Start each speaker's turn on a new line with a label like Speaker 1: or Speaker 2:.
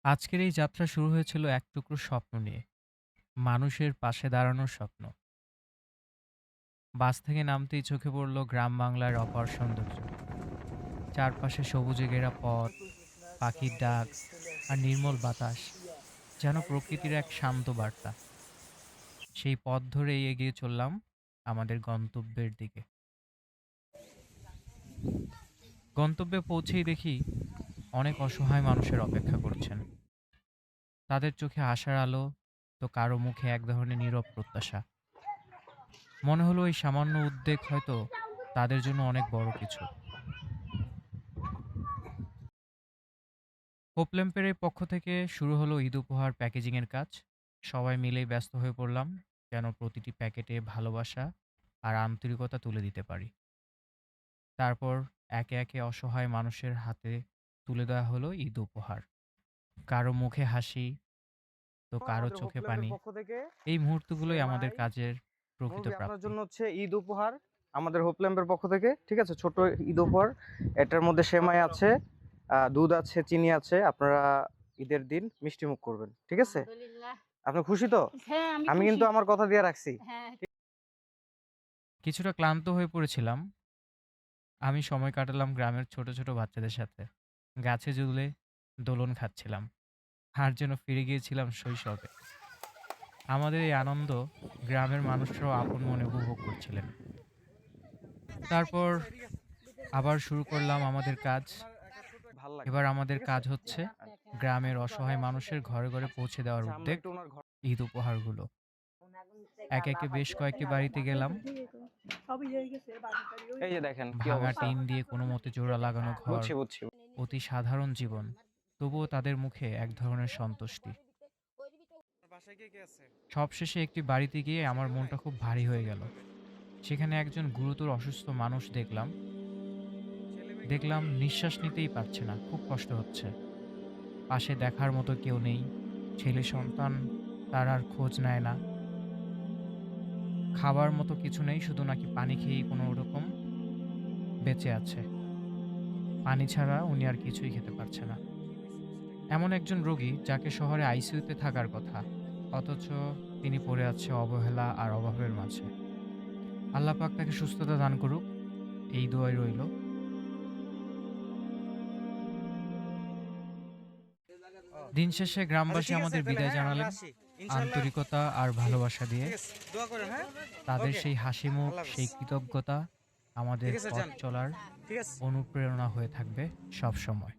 Speaker 1: আজকের এই যাত্রা শুরু হয়েছিল এক টুকরো স্বপ্ন নিয়ে। মানুষের পাশে দাঁড়ানোর স্বপ্ন। বাস থেকে নামতেই চোখে পড়ল গ্রাম বাংলার অপার সৌন্দর্য। চারপাশে সবুজে ঘেরা পথ, পাখির ডাক আর নির্মল বাতাস, যেন প্রকৃতির এক শান্ত বার্তা। সেই পথ ধরেই এগিয়ে চললাম আমাদের গন্তব্যের দিকে। গন্তব্যে পৌঁছেই দেখি অনেক অসহায় মানুষের অপেক্ষা করছেন। তাদের চোখে আশার আলো, তো কারো মুখে এক ধরনের নীরব প্রত্যাশা। মনে হলো এই সামান্য উদ্বেগ হয়তো তাদের জন্য অনেক বড় কিছু। হোপ ল্যাম্পের এই পক্ষ থেকে শুরু হলো ঈদ উপহার প্যাকেজিংয়ের কাজ। সবাই মিলেই ব্যস্ত হয়ে পড়লাম যেন প্রতিটি প্যাকেটে ভালোবাসা আর আন্তরিকতা তুলে দিতে পারি। তারপর একে একে অসহায় মানুষের হাতে তুলে দেওয়া হলো ঈদ উপহার। কারো মুখে হাসি, তো কারো
Speaker 2: আমাদের
Speaker 1: চোখে
Speaker 2: হোপল্যান্ডের
Speaker 1: পানি।
Speaker 2: পক্ষ থেকে
Speaker 1: এই মুহূর্তগুলোই আমাদের
Speaker 2: সেমাই
Speaker 1: কাজের প্রকৃত
Speaker 2: মুরগি আপনার
Speaker 1: প্রাপ্তি।
Speaker 2: জন্য হচ্ছে ঈদ উপহার। আমাদের হোপল্যাম্পের পক্ষ থেকে ঠিক আছে, ছোট ঈদ উপহার। এটার মধ্যে সেমাই আছে, দুধ আছে, চিনি আছে। আপনারা ঈদের দিন মিষ্টি মুখ করবেন, ঠিক আছে?
Speaker 3: আলহামদুলিল্লাহ।
Speaker 2: আপনি খুশি তো?
Speaker 3: হ্যাঁ, আমি
Speaker 2: আমি
Speaker 3: খুশি।
Speaker 2: কিন্তু আমার কথা দিয়ে রাখছি।
Speaker 3: হ্যাঁ,
Speaker 1: কিছুটা ক্লান্ত হয়ে পড়েছিলাম। আমি সময় কাটালাম গ্রামের ছোট ছোট বাচ্চাদের সাথে। গাছে ঝুলে দোলন খাচ্ছিলাম, আর যেন ফিরে গিয়েছিলাম শৈশবে। আমাদের এই আনন্দ গ্রামের মানুষরাও আপন মনে উপভোগ করছিলেন। তারপর আবার শুরু করলাম আমাদের কাজ।
Speaker 2: ভাল লাগবে,
Speaker 1: এবার আমাদের
Speaker 2: ঠিক আছে?
Speaker 1: কাজ হচ্ছে গ্রামের অসহায় মানুষের ঘরে ঘরে পৌঁছে দেওয়ার
Speaker 2: আচ্ছা, আমরা
Speaker 1: উদ্যোগ।
Speaker 2: একটু ওনার ঘর।
Speaker 1: ঈদ উপহারগুলো একে একে বেশ কয়েকটি বাড়িতে গেলাম।
Speaker 2: এই যে দেখেন কি
Speaker 1: ভাঙা
Speaker 2: অবস্থা।
Speaker 1: টিন দিয়ে কোনো মতে জোড়া লাগানো ঘর,
Speaker 2: বুঝছি, বুঝছি।
Speaker 1: অতি সাধারণ জীবন, তবুও তাদের মুখে এক ধরনের সন্তুষ্টি।
Speaker 2: বাসায় কে কে আছে?
Speaker 1: সবশেষে একটি বাড়িতে গিয়ে আমার মনটা খুব ভারী হয়ে গেল। সেখানে একজন গুরুতর অসুস্থ মানুষ দেখলাম।
Speaker 2: ছেলে মেয়ে কেউ
Speaker 1: দেখলাম
Speaker 2: নেই?
Speaker 1: নিঃশ্বাস নিতেই পারছে না, খুব কষ্ট হচ্ছে। পাশে দেখার মতো কেউ নেই। ছেলে সন্তান তার আর খোঁজ নেয় না। খাবার মতো কিছু নেই, শুধু নাকি পানি খেয়েই কোনো রকম বেঁচে আছে। পানি ছাড়া উনি আর কিছুই খেতে পারছে না। এমন একজন রোগী যাকে শহরে আইসিইউতে থাকার কথা, অথচ তিনি পড়ে আছে অবহেলা আর অভাবের মাঝে। আল্লাহ পাক তাকে সুস্থতা দান করুক, এই দোয়াই রইল।
Speaker 2: ও,
Speaker 1: দিন শেষে
Speaker 2: আচ্ছা
Speaker 1: গ্রামবাসী
Speaker 2: ঠিক আছে
Speaker 1: আমাদের
Speaker 2: তাহলে,
Speaker 1: বিদায়
Speaker 2: হ্যাঁ আমরা
Speaker 1: জানালেন
Speaker 2: আসি ইনশাল্লাহ।
Speaker 1: আন্তরিকতা আর
Speaker 2: জি,
Speaker 1: ভালোবাসা দিয়ে।
Speaker 2: ঠিক আছে, দোয়া করেন, হ্যাঁ।
Speaker 1: তাদের
Speaker 2: ওকে,
Speaker 1: সেই হাসিমুখ,
Speaker 2: আল্লাহ হাফেজ।
Speaker 1: সেই কৃতজ্ঞতা আমাদের
Speaker 2: ঠিক আছে
Speaker 1: পথ
Speaker 2: যান,
Speaker 1: চলার
Speaker 2: ঠিক আছে।
Speaker 1: অনুপ্রেরণা হয়ে থাকবে সবসময়।